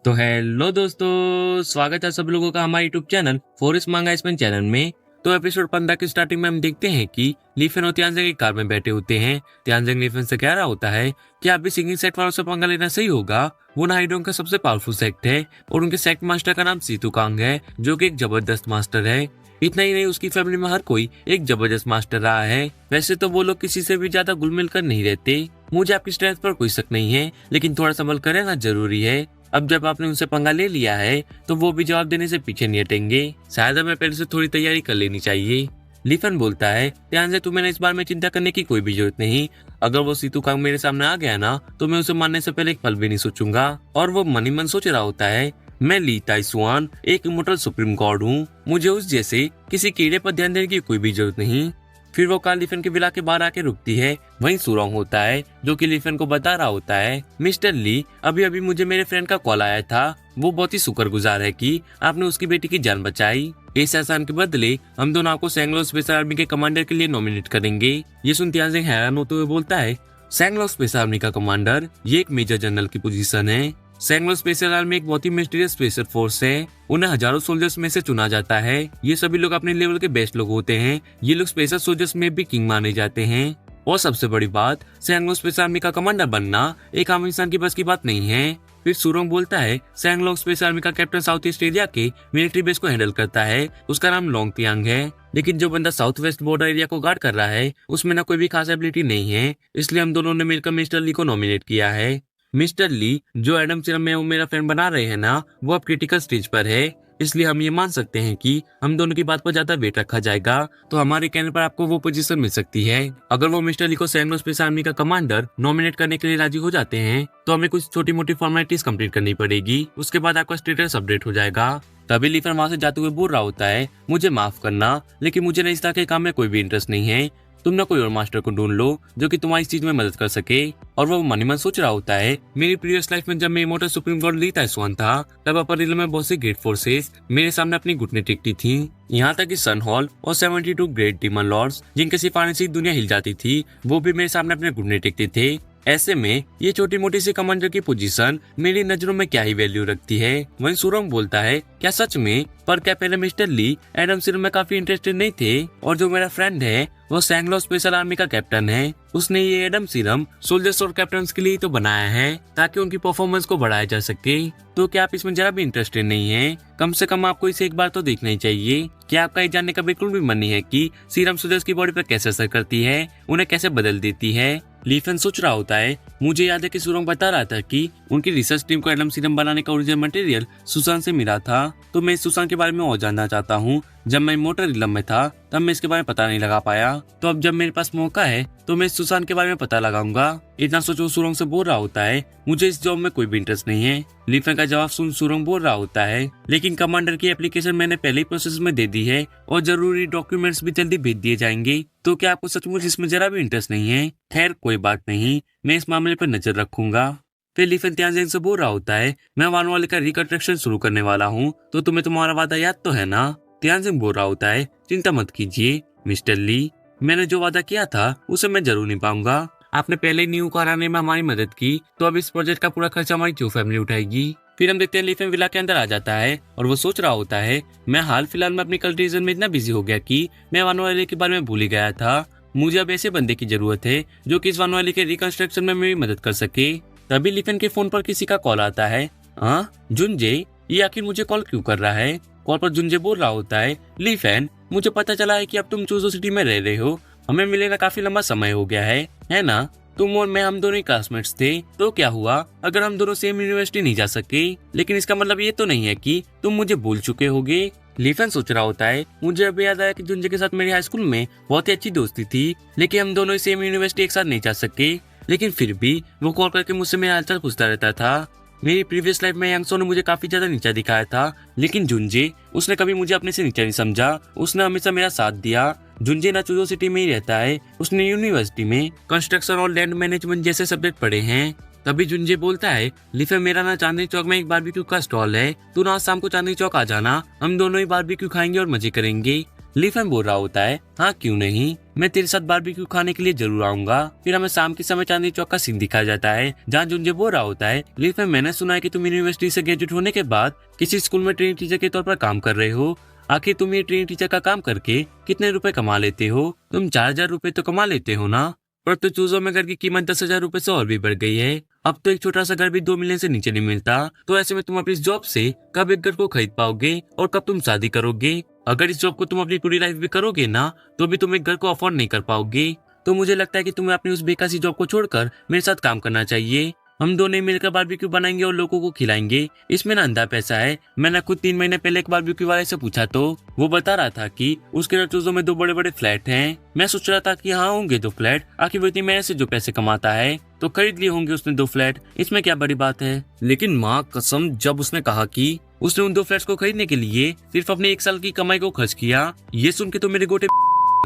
तो हेलो दोस्तों, स्वागत है सब लोगों का हमारे यूट्यूब चैनल फॉरेस्ट मांगा स्पेन चैनल में। तो एपिसोड 15 की स्टार्टिंग में हम देखते हैं कि लीफेन और त्यानज़ेंग एक कार में बैठे होते हैं। त्यानज़ेंग लीफेन से कह रहा होता है कि आप भी सिंगिंग सेक्ट वालों से पंगा लेना सही होगा। वो नाइडोंग का सबसे पावरफुल सेक्ट है और उनके सेक्ट मास्टर का नाम सीतू कांग है, जो कि एक जबरदस्त मास्टर है। इतना ही नहीं, उसकी फैमिली में हर कोई एक जबरदस्त मास्टर रहा है। वैसे तो वो लोग किसी से भी ज्यादा घुल मिल कर नहीं रहते। मुझे आपकी स्ट्रेंथ पर कोई शक नहीं है, लेकिन थोड़ा संभल कर रहना जरूरी है। अब जब आपने उनसे पंगा ले लिया है तो वो भी जवाब देने से पीछे नहीं हटेंगे। शायद हमें पहले से थोड़ी तैयारी कर लेनी चाहिए। लीफन बोलता है, ध्यान से तुम्हें इस बार में चिंता करने की कोई भी जरूरत नहीं। अगर वो सीतू कांग मेरे सामने आ गया ना तो मैं उसे मारने से पहले एक पल भी नहीं सोचूंगा। और वो मन ही मन सोच रहा होता है, मैं ली ताइसुआन एक इमोर्टल सुप्रीम गॉड हूँ, मुझे उस जैसे किसी कीड़े पर ध्यान देने की कोई भी जरूरत नहीं। फिर वो कार लीफन के विला के बाहर आके रुकती है। वहीं सुरोंग होता है जो कि लीफन को बता रहा होता है, मिस्टर ली, अभी अभी मुझे मेरे फ्रेंड का कॉल आया था। वो बहुत ही शुक्रगुजार है कि आपने उसकी बेटी की जान बचाई। इस एहसान के बदले हम दोनों आपको सैंगलो स्पेशल आर्मी के कमांडर के लिए नॉमिनेट करेंगे। ये सुन त्यानज़ेंग हैरान होते हुए बोलता है, सैंगलो स्पेशल आर्मी का कमांडर, ये एक मेजर जनरल की पोजीशन है। सैंगलो स्पेशल आर्मी एक बहुत ही मिस्टीरियस स्पेशल फोर्स है। उन्हें हजारों सोल्जर्स में से चुना जाता है। ये सभी लोग अपने लेवल के बेस्ट लोग होते हैं। ये लोग स्पेशल सोल्जर्स में भी किंग माने जाते हैं। और सबसे बड़ी बात, सैंगलो स्पेशल आर्मी का कमांडर बनना एक आम इंसान की बस की बात नहीं है। फिर सुरोंग बोलता है, सैंगलो स्पेशल आर्मी का कैप्टन साउथ ईस्ट एरिया के मिलिट्री बेस को हैंडल करता है। उसका नाम लोंग तियांग है। लेकिन जो बंदा साउथ वेस्ट बॉर्डर एरिया को गार्ड कर रहा है उसमें ना कोई भी खास एबिलिटी नहीं है। इसलिए हम दोनों ने मिलकर मिस्टर ली को नॉमिनेट किया है। मिस्टर ली, जो एडम सीरम में वो मेरा फ्रेंड बना रहे हैं ना, वो अब क्रिटिकल स्टेज पर है। इसलिए हम ये मान सकते हैं कि हम दोनों की बात पर ज्यादा वेट रखा जाएगा, तो हमारे कहने पर आपको वो पोजीशन मिल सकती है। अगर वो मिस्टर ली को सैंगलो स्पेशल आर्मी का कमांडर नॉमिनेट करने के लिए राजी हो जाते हैं तो हमें कुछ छोटी मोटी फॉर्मेलिटीज कंप्लीट करनी पड़ेगी। उसके बाद आपका स्टेटस अपडेट हो जाएगा। तभी लीफन वहां से जाते हुए बोल रहा होता है, मुझे माफ करना, लेकिन मुझे इस तरह के काम में कोई भी इंटरेस्ट नहीं है। तुम ना कोई और मास्टर को ढूंढ लो जो कि तुम्हारी इस चीज में मदद कर सके। और वो मन ही मन सोच रहा होता है, मेरी प्रीवियस लाइफ में जब मैं इमोर्टल सुप्रीम गॉड ली ताइसुआन था, तब अपर रियल में बहुत सी ग्रेट फोर्सेस मेरे सामने अपनी घुटने टेकती थी। यहाँ तक कि सन हॉल और 72 ग्रेट डीमन लॉर्ड्स, जिनके सिर्फ आने से दुनिया हिल जाती थी, वो भी मेरे सामने अपने घुटने टेकते थे। ऐसे में ये छोटी मोटी सी कमांडर की पोजीशन मेरी नजरों में क्या ही वैल्यू रखती है। वहीं सुरोंग बोलता है, क्या सच में? पर क्या पहले मिस्टर ली एडम सीरम में काफी इंटरेस्टेड नहीं थे? और जो मेरा फ्रेंड है वो सैंगलो स्पेशल आर्मी का कैप्टन है। उसने ये एडम सीरम सोल्जर्स और कैप्टन्स के लिए तो बनाया है ताकि उनकी परफॉर्मेंस को बढ़ाया जा सके। तो क्या आप इसमें जरा भी इंटरेस्टेड नहीं है? कम से कम आपको इसे एक बार तो देखना ही चाहिए। क्या आपका ये जानने का बिल्कुल भी मन नहीं है कि सीरम सोल्जर्स की बॉडी पर कैसे असर करती है, उन्हें कैसे बदल देती है? लीफन सोच रहा होता है, मुझे याद है कि सुरोंग बता रहा था कि उनकी रिसर्च टीम को एडम सीरम बनाने का ओरिजिनल मटेरियल सुसान से मिला था। तो मैं इस सुसान के बारे में और जानना चाहता हूँ। जब मैं इमोर्टल रिलम में था तब मैं इसके बारे में पता नहीं लगा पाया, तो अब जब मेरे पास मौका है तो मैं इस सुसान के बारे में पता लगाऊंगा। इतना सोचो सुरोंग से बोल रहा होता है, मुझे इस जॉब में कोई भी इंटरेस्ट नहीं है। लीफन का जवाब सुन सुरोंग बोल रहा होता है, लेकिन कमांडर की एप्लीकेशन मैंने पहले ही प्रोसेस में दे दी है और जरूरी डॉक्यूमेंट्स भी जल्दी भेज दिए जाएंगे। तो क्या आपको सचमुच इसमें जरा भी इंटरेस्ट नहीं है? खैर कोई बात नहीं, मैं इस मामले पर नजर रखूंगा। फिर लीफन त्यानज़ेंग से बोल रहा होता है, मैं वानो वाले का रिकंस्ट्रक्शन शुरू करने वाला हूँ, तो तुम्हें तुम्हारा वादा याद तो है ना? त्यानज़ेंग बोल रहा होता है, चिंता मत कीजिए मिस्टर ली, मैंने जो वादा किया था उसे मैं जरूर निभाऊंगा। आपने पहले ही न्यू कार आने में हमारी मदद की, तो अब इस प्रोजेक्ट का पूरा खर्चा हमारी जो फैमिली उठाएगी। फिर हम देखते हैं लीफन विला के अंदर आ जाता है और वो सोच रहा होता है, मैं हाल फिलहाल में अपनी कल्टीवेशन में इतना बिजी हो गया कि मैं वानो वाले के बारे में भूल ही गया था। मुझे अब ऐसे बंदे की जरूरत है जो कि इस वानो वाले के रिकंस्ट्रक्शन में मेरी मदद कर सके। तभी लीफन के फोन पर किसी का कॉल आता है। हाँ जुनजे, ये आखिर मुझे कॉल क्यों कर रहा है? कॉल पर जुनजे बोल रहा होता है, लीफन, मुझे पता चला है कि अब तुम चूजो सिटी में रह रहे हो। हमें मिले ना काफी लंबा समय हो गया है ना? तुम और मैं, हम दोनों ही क्लासमेट्स थे। तो क्या हुआ अगर हम दोनों सेम यूनिवर्सिटी नहीं जा सके? लेकिन इसका मतलब ये तो नहीं है कि तुम मुझे भूल चुके होगे। लीफन सोच रहा होता है, मुझे अभी याद आया कि जुनजे के साथ मेरी हाई स्कूल में बहुत ही अच्छी दोस्ती थी, लेकिन हम दोनों सेम यूनिवर्सिटी एक साथ नहीं जा सके। लेकिन फिर भी वो कॉल करके मुझसे मेरा हालचाल पूछता रहता था। मेरी प्रीवियस लाइफ में यांगसो ने मुझे काफी ज्यादा नीचा दिखाया था, लेकिन जुनजे, उसने कभी मुझे अपने से नीचा नहीं समझा। उसने हमेशा मेरा साथ दिया। जुनजे ना चूजो सिटी में ही रहता है, उसने यूनिवर्सिटी में कंस्ट्रक्शन और लैंड मैनेजमेंट जैसे सब्जेक्ट पढ़े हैं। तभी जुनजे बोलता है, लीफन, मेरा ना चांदनी चौक में एक बारबेक्यू का स्टॉल है, तू ना आज शाम को चांदनी चौक आ जाना, हम दोनों ही बारबेक्यू खाएंगे और मजे करेंगे। लीफन बोल रहा होता है, हाँ क्यों नहीं, मैं तेरे साथ बारबेक्यू खाने के लिए जरूर आऊंगा। फिर हमें शाम के समय चांदनी चौक का सीन दिखाया जाता है, जहाँ जुंजे बोल रहा होता है, लीफन मैंने सुना है कि तुम यूनिवर्सिटी से ग्रेजुएट होने के बाद किसी स्कूल में ट्रेनिंग टीचर के तौर पर काम कर रहे हो। आखिर तुम ये ट्रेनिंग टीचर का काम करके कितने रुपए कमा लेते हो? तुम 4,000 रुपए तो कमा लेते हो ना? पर तो चूजों में घर की कीमत 10,000 रुपए से और भी बढ़ गई है। अब तो एक छोटा सा घर भी 2 मिलियन से नीचे नहीं मिलता। तो ऐसे में तुम अपनी इस जॉब से कब एक घर को खरीद पाओगे और कब तुम शादी करोगे? अगर इस जॉब को तुम अपनी पूरी लाइफ भी करोगे ना, तो भी तुम एक घर को अफोर्ड नहीं कर पाओगे। तो मुझे लगता है कि तुम्हें अपनी उस बेकार जॉब को छोड़कर मेरे साथ काम करना चाहिए। हम दोनों मिलकर बारबेक्यू बनाएंगे और लोगों को खिलाएंगे। इसमें ना अंधा पैसा है। मैंने खुद 3 महीने पहले एक बारबेक्यू वाले से पूछा तो वो बता रहा था कि उसके रचूजों में 2 बड़े बड़े फ्लैट हैं। मैं सोच रहा था कि हाँ होंगे 2 फ्लैट, आखिर वो इतनी मेहनत से जो पैसे कमाता है तो खरीद लिए होंगे उसने 2 फ्लैट, इसमें क्या बड़ी बात है। लेकिन माँ कसम, जब उसने कहा कि उसने उन 2 फ्लैट्स को खरीदने के लिए सिर्फ अपने 1 साल की कमाई को खर्च किया, ये सुन के तो मेरे गोटे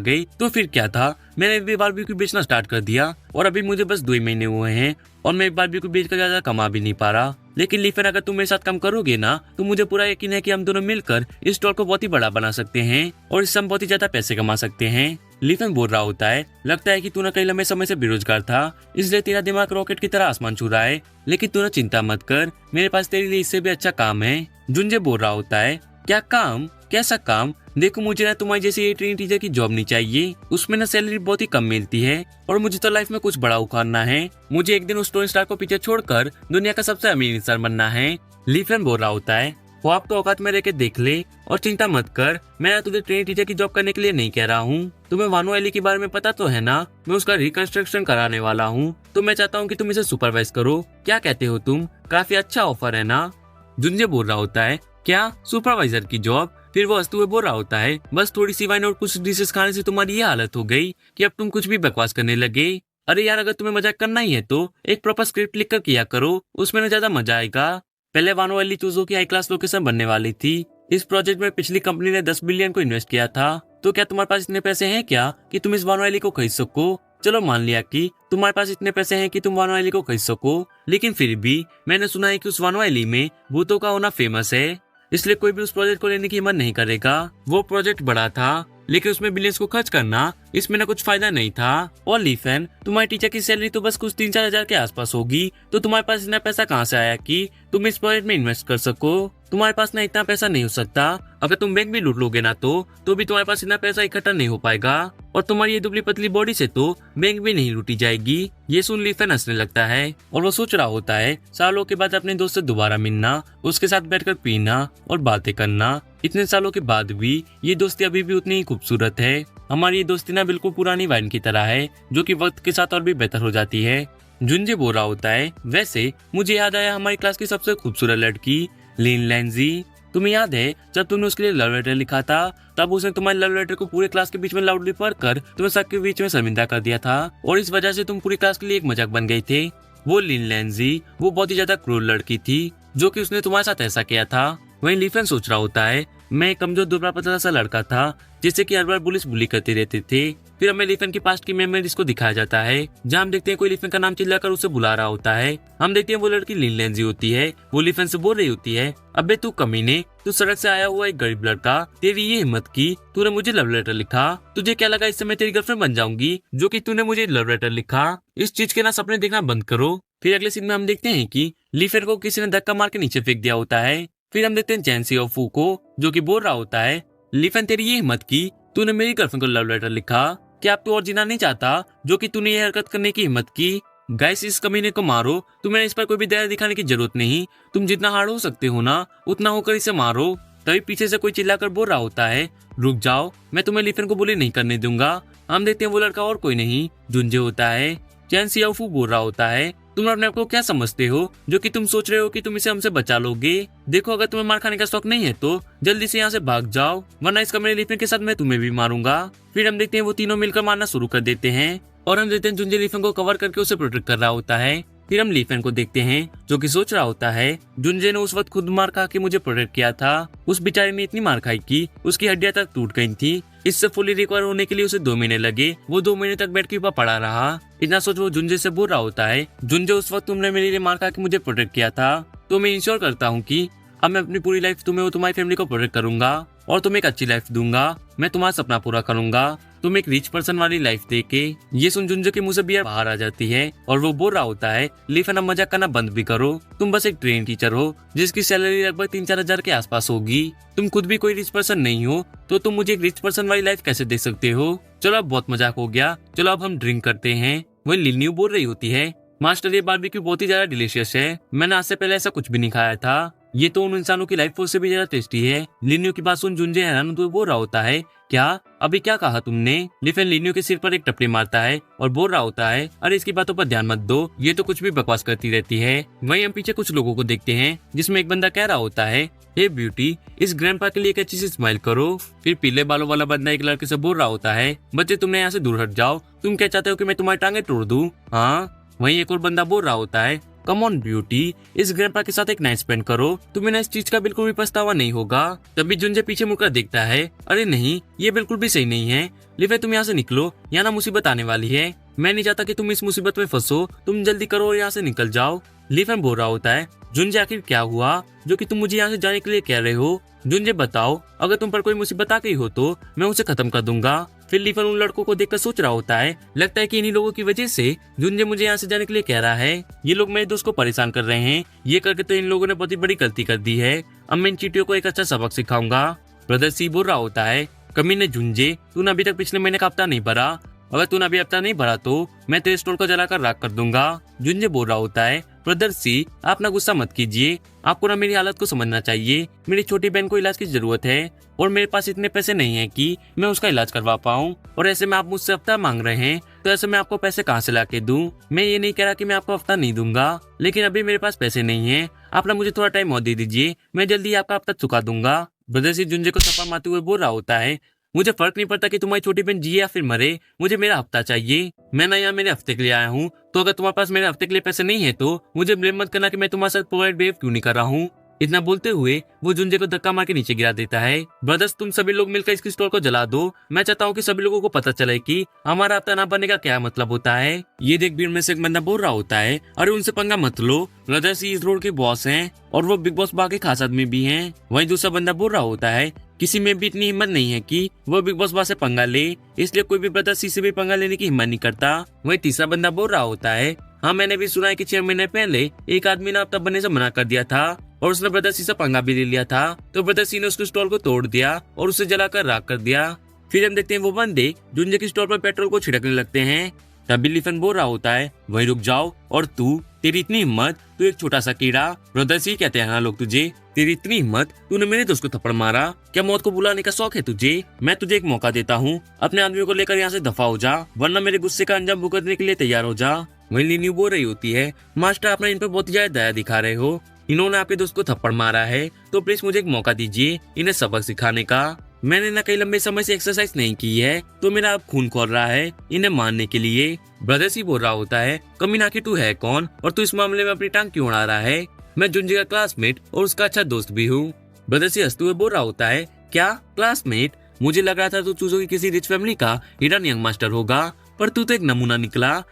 गई। तो फिर क्या था, मैंने भी बारबेक्यू बेचना स्टार्ट कर दिया और अभी मुझे बस 2 ही महीने हुए हैं और मैं बारबेक्यू बेचकर ज्यादा कमा भी नहीं पा रहा। लेकिन लीफन अगर तुम मेरे साथ काम करोगे ना, तो मुझे पूरा यकीन है कि हम दोनों मिलकर इस स्टोर को बहुत ही बड़ा बना सकते हैं और इससे हम बहुत ही ज्यादा पैसे कमा सकते हैं। लीफन बोल रहा होता है, लगता है कि तू ना कई लंबे समय से बेरोजगार था, इसलिए तेरा दिमाग रॉकेट की तरह आसमान छू रहा है। लेकिन तू ना चिंता मत कर, मेरे पास तेरे लिए इससे भी अच्छा काम है। जुंजे बोल रहा होता है, क्या काम? कैसा काम? देखो मुझे ना तुम्हारी जैसी ट्रेनिंग टीचर की जॉब नहीं चाहिए, उसमें ना सैलरी बहुत ही कम मिलती है और मुझे तो लाइफ में कुछ बड़ा उखाड़ना है। मुझे एक दिन उस टोनी स्टार को पीछे छोड़कर दुनिया का सबसे अमीर इंसान बनना है। लीफन बोल रहा होता है, वो आप तो औकात में रह के देख ले और चिंता मत कर, मैं तुझे ट्रेनिंग टीचर की जॉब करने के लिए नहीं कह रहा हूँ। तुम्हें वानो एली के बारे में पता तो है ना, मैं उसका रिकंस्ट्रक्शन कराने वाला हूँ, तो मैं चाहता हूँ कि तुम इसे सुपरवाइज करो। क्या कहते हो तुम? काफी अच्छा ऑफर है ना? जुंजे बोल रहा होता है, क्या सुपरवाइजर की जॉब? फिर वो हंसते हुए बोल रहा होता है, बस थोड़ी सी वाइन और कुछ डिशेस खाने से तुम्हारी ये हालत हो गई कि अब तुम कुछ भी बकवास करने लगे। अरे यार, अगर तुम्हें मजाक करना ही है तो एक प्रॉपर स्क्रिप्ट लिख कर किया करो, उसमें ना ज्यादा मजा आएगा। पहले वानो वाली चूजों की हाई क्लास लोकेशन बनने वाली थी। इस प्रोजेक्ट में पिछली कंपनी ने 10 बिलियन को इन्वेस्ट किया था। तो क्या तुम्हारे पास इतने पैसे हैं क्या कि तुम इस वानो वाली को खरीद सको? चलो मान लिया कि तुम्हारे पास इतने पैसे हैं कि तुम वानो वाली को खरीद सको, लेकिन फिर भी मैंने सुना है कि उस वानो वाली में भूतों का होना फेमस है, इसलिए कोई भी उस प्रोजेक्ट को लेने की हिम्मत नहीं करेगा। वो प्रोजेक्ट बड़ा था, लेकिन उसमें बिलियंस को खर्च करना इसमें ना कुछ फायदा नहीं था। और लीफन, तुम्हारी टीचर की सैलरी तो बस कुछ 3-4 हजार के आसपास होगी, तो तुम्हारे पास इतना पैसा कहाँ से आया कि तुम इस प्रोजेक्ट में इन्वेस्ट कर सको? तुम्हारे पास ना इतना पैसा नहीं हो सकता। अगर तुम बैंक भी लूट लोगे ना तो भी तुम्हारे पास इतना पैसा इकट्ठा नहीं हो पाएगा और तुम्हारी ये दुबली पतली बॉडी से तो बैंक भी नहीं लूटी जाएगी। ये सुन लीफन हंसने लगता है और वो सोच रहा होता है, सालों के बाद अपने दोस्त से दोबारा मिलना, उसके साथ बैठकर पीना और बातें करना। इतने सालों के बाद भी ये दोस्ती अभी भी उतनी ही खूबसूरत है। हमारी ये दोस्ती ना बिल्कुल पुरानी वाइन की तरह है, जो कि वक्त के साथ और भी बेहतर हो जाती है। जुंजे बोल रहा होता है, वैसे मुझे याद आया हमारी क्लास की सबसे खूबसूरत लड़की लिन लैंजी। तुम्हें याद है जब तुमने उसके लिए लव लेटर लिखा था, तब उसने तुम्हारे लव लेटर को पूरे क्लास के बीच में लाउडली पढ़कर तुम्हें सबके बीच में शर्मिंदा कर दिया था और इस वजह से तुम पूरी क्लास के लिए एक मजाक बन गए थे। वो लिन लैंजी वो बहुत ही ज्यादा क्रूर लड़की थी जो कि उसने तुम्हारे साथ ऐसा किया था। वहीं लीफन सोच रहा होता है, मैं एक कमजोर दुबला पतला सा लड़का था जिससे कि हर बार पुलिस बुली करते रहते थे। फिर हमें लीफन की पास्ट की मेमोरीज को दिखाया जाता है, जहाँ हम देखते हैं कोई लीफन का नाम चिल्लाकर उसे बुला रहा होता है। हम देखते हैं वो लड़की लिन लैंजी होती है। वो लीफन से बोल रही होती है, अबे तू कमीने, तू सड़क से आया हुआ एक गरीब लड़का, तेरी ये हिम्मत की तूने मुझे लव लेटर लिखा। तुझे क्या लगा इससे मैं तेरी गर्लफ्रेंड बन जाऊंगी जो कि तूने मुझे लव लेटर लिखा? इस चीज के ना सपने देखना बंद करो। फिर अगले सीन में हम देखते हैं कि लीफन को किसी ने धक्का मार के नीचे फेंक दिया होता है। फिर हम देखते हैं चैन सिओफू को, जो कि बोल रहा होता है, लीफन तेरी ये हिम्मत की तूने मेरी गर्लफ्रेंड को लव लेटर लिखा। क्या अब तू और जीना नहीं चाहता जो कि तूने ये हरकत करने की हिम्मत की? गाइस, इस कमीने को मारो, तुम्हें इस पर कोई भी दया दिखाने की जरूरत नहीं। तुम जितना हार्ड हो सकते हो ना, उतना होकर इसे मारो। तभी पीछे से कोई चिल्लाकर बोल रहा होता है, रुक जाओ, मैं तुम्हें लीफन को बुली नहीं करने दूंगा। हम देखते हैं वो लड़का और कोई नहीं जुंजे होता है। चैन सिओफू बोल रहा होता है, तुम अपने आप को क्या समझते हो जो कि तुम सोच रहे हो कि तुम इसे हमसे बचा लोगे? देखो, अगर तुम्हें मार खाने का शौक नहीं है तो जल्दी से यहाँ से भाग जाओ, वरना इस कमरे लीफन के साथ मैं तुम्हें भी मारूंगा। फिर हम देखते हैं वो तीनों मिलकर मारना शुरू कर देते हैं और हम देखते हैं जुंजे लीफन को कवर करके उसे प्रोटेक्ट कर रहा होता है। फिर हम लीफन को देखते हैं जो कि सोच रहा होता है, जुंजे ने उस वक्त खुद मार खा के मुझे प्रोटेक्ट किया था। उस बेचारे ने इतनी मार खाई कि उसकी हड्डियां तक टूट गई थी। इससे फुली रिकवर होने के लिए उसे 2 महीने लगे। वो 2 महीने तक बेड के ऊपर पड़ा रहा। इतना सोच वो जुंजे से बोल रहा होता है, जुंजे उस वक्त तुमने मेरे लिए मार खा के मुझे प्रोटेक्ट किया था, तो मैं इंश्योर करता हूँ कि अब मैं अपनी पूरी लाइफ तुम्हें और तुम्हारी फैमिली को प्रोटेक्ट करूंगा। और तुम्हें एक अच्छी लाइफ दूंगा। मैं तुम्हारा सपना पूरा करूंगा। तुम एक रिच पर्सन वाली लाइफ देके। ये सुन जुंजो के मुंह से बियर बाहर आ जाती है और वो बोल रहा होता है, लीफन अब मजाक करना बंद भी करो। तुम बस एक ट्रेन टीचर हो जिसकी सैलरी लगभग 3-4 हजार के आसपास होगी। तुम खुद भी कोई रिच पर्सन नहीं हो तो तुम मुझे एक रिच पर्सन वाली लाइफ कैसे दे सकते हो। चलो अब बहुत मजाक हो गया, चलो अब हम ड्रिंक करते हैं। वही लिन्यू बोल रही होती है, मास्टर ये बारबेक्यू बहुत ही ज्यादा डिलीशियस है। मैंने आज से पहले ऐसा कुछ भी नहीं खाया था। ये तो उन इंसानों की लाइफ फोर्स से भी ज्यादा टेस्टी है। लिन्यू की बात सुन जुंजे हैरान तो बोल रहा होता है, क्या अभी क्या कहा तुमने। लिफेन लिन्यू के सिर पर एक टपली मारता है और बोल रहा होता है, अरे इसकी बातों पर ध्यान मत दो, ये तो कुछ भी बकवास करती रहती है। वहीं हम पीछे कुछ लोगों को देखते हैं जिसमें एक बंदा कह रहा होता है, हे ब्यूटी इस ग्रैंडपा के लिए एक अच्छी सी स्माइल करो। फिर पीले बालों वाला बंदा एक लड़के से बोल रहा होता है, बच्चे तुमने यहाँ से दूर हट जाओ, तुम क्या चाहते हो कि मैं तुम्हारी टांगे तोड़ दूं। हाँ वहीं एक और बंदा बोल रहा होता है, कम ऑन ब्यूटी इस ग्रैंडपा के साथ एक नाइट स्पेंड करो, तुम्हें ना इस चीज का बिल्कुल भी पछतावा नहीं होगा। तभी जुंजे पीछे मुड़कर देखता है, अरे नहीं ये बिल्कुल भी सही नहीं है। लिफे तुम यहाँ से निकलो, यहाँ ना मुसीबत आने वाली है। मैं नहीं चाहता कि तुम इस मुसीबत में फंसो, तुम जल्दी करो और यहाँ से निकल जाओ। लिफे बोल रहा होता है, जुंजे आखिर क्या हुआ जो कि तुम मुझे यहाँ से जाने के लिए कह रहे हो। जुंजे बताओ, अगर तुम पर कोई मुसीबत आ गई हो तो मैं उसे खत्म कर दूंगा। फिर लिफन उन लड़कों को देखकर सोच रहा होता है, लगता है कि इन्हीं लोगों की वजह से जुंजे मुझे यहाँ से जाने के लिए कह रहा है। ये लोग मेरे दोस्त को परेशान कर रहे हैं, ये करके तो इन लोगों ने बहुत ही बड़ी गलती कर दी है। अब मैं इन चीटियों को एक अच्छा सबक सिखाऊंगा। ब्रदर सी बोल रहा होता है, कमीने जुंजे तूने अभी तक पिछले महीने का हफ्ता नहीं भरा, अगर तूने अभी हफ्ता नहीं भरा तो मैं तेरे स्टोर को जलाकर राख कर दूंगा। जुंजे बोल रहा होता है, ब्रदर सी आप ना गुस्सा मत कीजिए, आपको ना मेरी हालत को समझना चाहिए। मेरी छोटी बहन को इलाज की जरूरत है और मेरे पास इतने पैसे नहीं है कि मैं उसका इलाज करवा पाऊँ, और ऐसे में आप मुझसे हफ्ता मांग रहे हैं तो ऐसे में आपको पैसे कहाँ से ला के दूं। मैं ये नहीं कह रहा कि मैं आपको हफ्ता नहीं दूंगा, लेकिन अभी मेरे पास पैसे नहीं है। आप ना मुझे थोड़ा टाइम और दे दीजिए, मैं जल्दी आपका हफ्ता चुका दूंगा। ब्रदर सी जुंजे को थप्पड़ मारते हुए बोल रहा होता है, मुझे फर्क नहीं पड़ता कि तुम्हारी छोटी बहन जिए या फिर मरे, मुझे मेरा हफ्ता चाहिए। मैं ना यहाँ मेरे हफ्ते के लिए आया हूँ, तो अगर तुम्हारे पास मेरे हफ्ते के लिए पैसे नहीं है तो मुझे ब्लेम मत करना कि मैं तुम्हारे साथ प्रोवाइड बिहेव क्यों नहीं कर रहा हूँ। इतना बोलते हुए वो जुंजे को धक्का मार के नीचे गिरा देता है। ब्रदर्स तुम सभी लोग मिलकर इसकी स्टोर को जला दो, मैं चाहता हूँ कि सभी लोगों को पता चले कि हमारा हफ्ता ना बनने का क्या मतलब होता है। ये देख भीड़ में से एक बंदा बोल रहा होता है, अरे उनसे पंगा मत लो, ब्रदर्स इस रोड के बॉस हैं और वो बिग बॉस बाग के खास आदमी भी हैं। वहीं दूसरा बंदा बोल रहा होता है, किसी में भी इतनी हिम्मत नहीं है कि वो बिग बॉस बाग से पंगा ले, इसलिए कोई भी ब्रदर सी से भी पंगा लेने की हिम्मत नहीं करता। वहीं तीसरा बंदा बोल रहा होता है, हाँ मैंने भी सुना है कि 6 महीने पहले एक आदमी ने हफ्ता बनने से मना कर दिया था और उसने ब्रदर सी से पंगा भी ले लिया था, तो ब्रदर सी ने उसके स्टॉल को तोड़ दिया और उसे जलाकर राख कर दिया। फिर हम देखते हैं वो बंदे जुंजे की स्टॉल पर पेट्रोल को छिड़कने लगते हैं। तभी लिफन बोल रहा होता है, वहीं रुक जाओ, और तू तेरी इतनी हिम्मत, तू एक छोटा सा कीड़ा। ब्रदर सी कहते हैं ना लोग तुझे, तेरी इतनी हिम्मत, तूने मेरे दोस्त को थप्पड़ मारा, क्या मौत को बुलाने का शौक है तुझे। मैं तुझे एक मौका देता हूँ, अपने आदमियों को लेकर यहाँ से दफा हो जा, वरना मेरे गुस्से का अंजाम भुगतने के लिए तैयार हो जा। वहीं लिन्यू बोल रही होती है, मास्टर आपने इन पर बहुत ज्यादा दया दिखा रहे हो, इन्होंने आपके दोस्त को थप्पड़ मारा है तो प्लीज मुझे एक मौका दीजिए इन्हें सबक सिखाने का। मैंने ना कई लंबे समय से एक्सरसाइज नहीं की है तो मेरा अब खून खोल रहा है इन्हें मारने के लिए। ब्रदर्स ही बोल रहा होता है, कमीना आखिर तू है कौन और तू इस मामले में अपनी टांग क्यों उड़ा रहा है। मैं जुंजी का क्लासमेट और उसका अच्छा दोस्त भी हूँ। ब्रदर्स ही हंसते हुए बोल रहा होता है, क्या क्लासमेट, मुझे लग रहा था तू चूजों की किसी रिच फैमिली का हिडन यंग मास्टर होगा, पर तू तो एक नमूना निकला।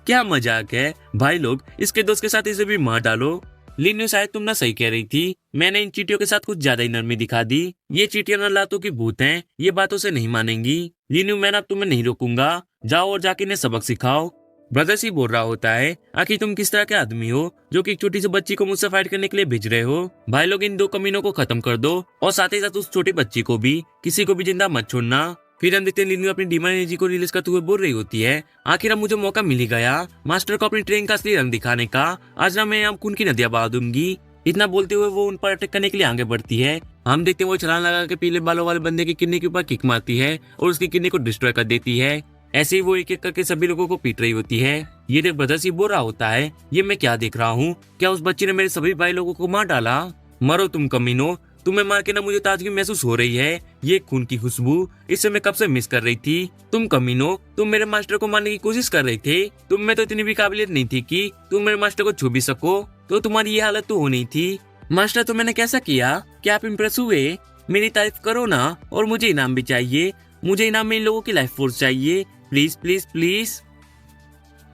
क्या मजाक है भाई लोग, इसके दोस्त के साथ इसे भी मार डालो। लिन्यू शायद तुम ना सही कह रही थी, मैंने इन चीटियों के साथ कुछ ज्यादा ही नरमी दिखा दी। ये चीटियां न लातों की भूत हैं, ये बातों से नहीं मानेंगी। लिन्यू मैं अब तुम्हें नहीं रोकूंगा, जाओ और जाके इन्हें सबक सिखाओ। ब्रदर्स ही बोल रहा होता है, आखिर तुम किस तरह के आदमी हो जो कि एक छोटी सी बच्ची को मुझसे फाइट करने के लिए भेज रहे हो। भाई लोग इन 2 कमीनों को खत्म कर दो और साथ ही साथ उस छोटी बच्ची को भी, किसी को भी जिंदा मत छोड़ना। फिर हम देखते हैं लिन्यू अपनी डीमन एनर्जी को रिलीज करते हुए बोल रही होती है, आखिर अब मुझे मौका मिल ही गया मास्टर को अपनी ट्रेन का असली रंग दिखाने का, आज ना मैं खून की नदियां बहा दूंगी। इतना बोलते हुए वो उन पर अटैक करने के लिए आगे बढ़ती है। हम देखते हैं वो छलांग लगा के पीले बालों वाले बंदे की किडनी के ऊपर किक मारती है और उसकी किडनी को डिस्ट्रॉय कर देती है। ऐसे ही वो एक एक करके सभी लोगों को पीट रही होती है। ये देख ब्रदर्स ही बोल रहा होता है, ये मैं क्या देख रहा हूँ, क्या उस बच्ची ने मेरे सभी भाई लोगों को मार डाला। मरो तुम कमीनो, तुम्हें मार के ना मुझे ताजगी महसूस हो रही है, ये खून की खुशबू इसे मैं कब से मिस कर रही थी। तुम कमीनो, तुम मेरे मास्टर को मारने की कोशिश कर रहे थे, तुम में तो इतनी भी काबिलियत नहीं थी कि तुम मेरे मास्टर को छू भी सको, तो तुम्हारी ये हालत तो होनी थी। मास्टर तो मैंने कैसा किया, क्या आप इम्प्रेस हुए, मेरी तारीफ करो ना, और मुझे इनाम भी चाहिए, मुझे इनाम में इन लोगों की लाइफ फोर्स चाहिए, प्लीज प्लीज प्लीज।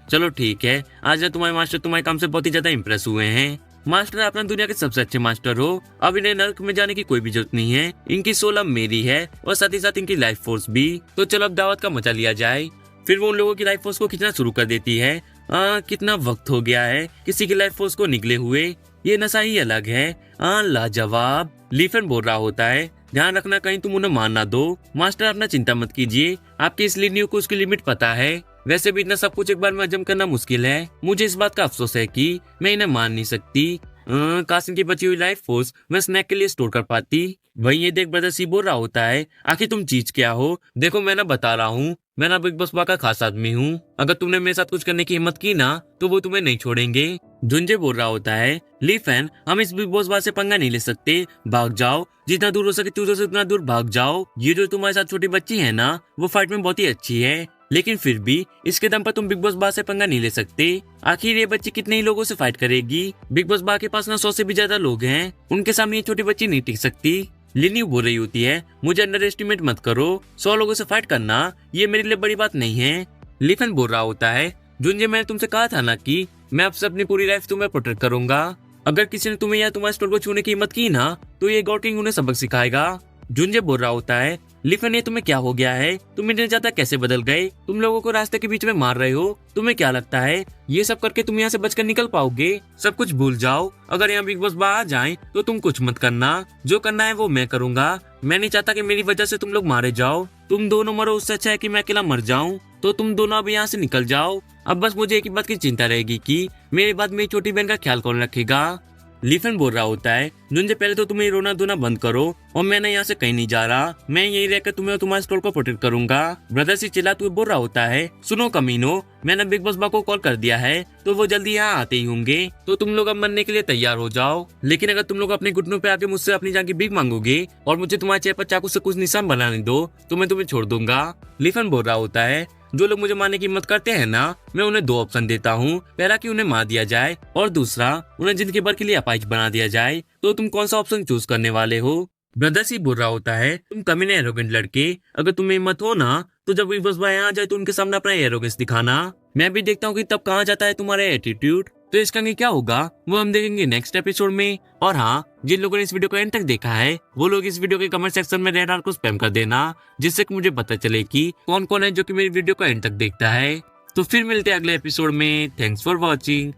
चलो ठीक है, आज ना तुम्हारे मास्टर तुम्हारे काम से बहुत ही ज्यादा इम्प्रेस हुए हैं। मास्टर अपना दुनिया के सबसे अच्छे मास्टर हो, अब इन्हें नर्क में जाने की कोई भी जरूरत नहीं है। इनकी सोल अब मेरी है और साथ ही साथ इनकी लाइफ फोर्स भी। तो चलो अब दावत का मजा लिया जाए। फिर वो उन लोगों की लाइफ फोर्स को खींचना शुरू कर देती है। कितना वक्त हो गया है किसी की लाइफ फोर्स को निकले हुए, ये नशा ही अलग है। लाजवाब। लीफेन बोल रहा होता है, ध्यान रखना कहीं तुम उन्हें मार ना दो। मास्टर अपना चिंता मत कीजिए, आपकी इस लिनियो को उसकी लिमिट पता है। वैसे भी इतना सब कुछ एक बार में हजम करना मुश्किल है। मुझे इस बात का अफसोस है कि मैं इन्हें मान नहीं सकती। कासिम की बची हुई लाइफ फोर्स मैं स्नैक के लिए स्टोर कर पाती। वहीं ये देख ब्रदर सी बोल रहा होता है, आखिर तुम चीज क्या हो? देखो मैं ना बता रहा हूँ, मैं ना बिग बॉस बा का खास आदमी हूँ। अगर तुमने मेरे साथ कुछ करने की हिम्मत की ना तो वो तुम्हें नहीं छोड़ेंगे। झुंझे बोल रहा होता है, लीफेन हम इस बिग बॉस बा से पंगा नहीं ले सकते, भाग जाओ। जितना दूर हो सके उतना दूर भाग जाओ। ये जो तुम्हारे साथ छोटी बच्ची है ना, वो फाइट में बहुत ही अच्छी है, लेकिन फिर भी इसके दम पर तुम बिग बॉस बा से पंगा नहीं ले सकते। आखिर ये बच्ची कितने ही लोगों से फाइट करेगी? बिग बॉस बा के पास ना 100 से भी ज्यादा लोग हैं, उनके सामने ये छोटी बच्ची नहीं टिक सकती। लिनी बोल रही होती है, मुझे अंडर एस्टिमेट मत करो, 100 लोगों से फाइट करना ये मेरे लिए बड़ी बात नहीं है। लिफन बोल रहा होता है, जुंजे मैंने तुमसे कहा था ना कि मैं आपसे अपनी पूरी लाइफ तुम्हें प्रोटेक्ट करूंगा। अगर किसी ने तुम्हें या तुम्हारे स्टोर को छूने की हिम्मत की ना तो ये गॉड किंग उन्हें सबक सिखाएगा। जुंजे बोल रहा होता है, लिफन ये तुम्हें क्या हो गया है? तुम इतने ज्यादा कैसे बदल गए? तुम लोगों को रास्ते के बीच में मार रहे हो, तुम्हें क्या लगता है ये सब करके तुम यहाँ से बचकर निकल पाओगे? सब कुछ भूल जाओ। अगर यहाँ बिग बॉस बा आ जाए तो तुम कुछ मत करना, जो करना है वो मैं करूंगा। मैं नहीं चाहता कि मेरी वजह से तुम लोग मारे जाओ। तुम दोनों मरो, उससे अच्छा है कि मैं अकेला मर जाऊं। तो तुम दोनों अब यहाँ से निकल जाओ। अब बस मुझे एक ही बात की चिंता रहेगी कि मेरे बाद मेरी छोटी बहन का ख्याल कौन रखेगा। लिफन बोल रहा होता है, जुंजे पहले तो तुम्हें रोना धोना बंद करो और मैं यहाँ से कहीं नहीं जा रहा। मैं यही रहकर तुम्हें और तुम्हारे स्टोर को प्रोटेक्ट करूंगा। ब्रदर से चिल्लाते हुए बोल रहा होता है, सुनो कमीनो, मैंने बिग बॉस बा को कॉल कर दिया है तो वो जल्दी यहाँ आते ही होंगे। तो तुम लोग अब मरने के लिए तैयार हो जाओ। लेकिन अगर तुम लोग अपने घुटनों पे आके मुझसे अपनी जान की भीख मांगोगे और मुझे तुम्हारे चेहरे पर चाकू से कुछ निशान बनाने दो तो मैं तुम्हें छोड़ दूंगा। लिफन बोल रहा होता है, जो लोग मुझे मारने की हिम्मत करते हैं ना, मैं उन्हें 2 ऑप्शन देता हूँ। पहला कि उन्हें मार दिया जाए और दूसरा उन्हें जिंदगी भर के लिए अपाहिज बना दिया जाए। तो तुम कौन सा ऑप्शन चूज करने वाले हो? ब्रदर सी बोल रहा होता है, तुम कमीने एरोगेंट लड़के, अगर तुम्हें हिम्मत हो ना तो जब बिग बॉस भाई आ जाए तो उनके सामने अपना एरोगेंस दिखाना। मैं भी देखता हूँ कि तब कहाँ जाता है तुम्हारा एटीट्यूड। तो इसका क्या होगा वो हम देखेंगे नेक्स्ट एपिसोड में। और हाँ, जिन लोगों ने इस वीडियो को एंड तक देखा है वो लोग इस वीडियो के कमेंट सेक्शन में रेड हार्ट को स्पैम कर देना, जिससे कि मुझे पता चले कि कौन कौन है जो कि मेरी वीडियो को एंड तक देखता है। तो फिर मिलते हैं अगले एपिसोड में। Thanks for watching.